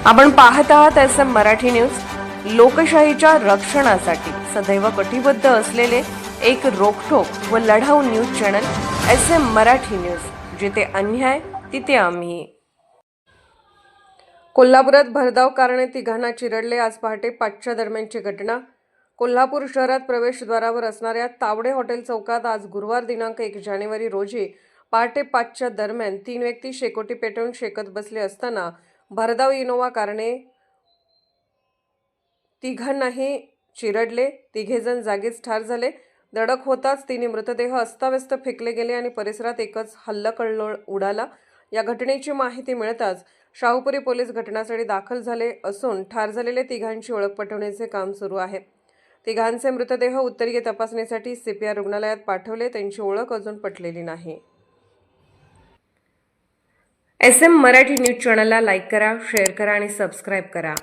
आपण पाहत आहात SM मराठी न्यूज। लोकशाहीच्या रक्षणासाठी सदैव कटिबद्ध असलेले एक रोखठोक व लढाऊ news channel SM Marathi news, जिथे अन्याय तिथे आम्ही। कोल्हापुरात भरधाव कारणे तिघांना चिरडले। आज पहाटे 5च्या दरम्यानची घटना। कोल्हापूर शहरात प्रवेशद्वारावर असणाऱ्या तावडे हॉटेल चौकात आज गुरुवार दिनांक 1 जानेवारी रोजी पहाटे 5च्या दरम्यान 3 व्यक्ती शेकोटी पेटवून शेकत बसले असताना भरधाव इनोव्हा कारने तिघांनाही चिरडले। तिघेजण जागीच ठार झाले। धडक होताच तिन्ही मृतदेह अस्ताव्यस्त फेकले गेले आणि परिसरात एकच हल्लाकल्लोळ उडाला। या घटनेची माहिती मिळताच शाहूपुरी पोलीस घटनास्थळी दाखल झाले असून ठार झालेल्या तिघांची ओळख पटवण्याचे काम सुरू आहे। तिघांचे मृतदेह उत्तरीय तपासणीसाठी CPR रुग्णालयात पाठवले। त्यांची ओळख अजून पटलेली नाही। SM मराठी न्यूज चॅनलला लाईक करा, शेअर करा आणि सबस्क्राईब करा।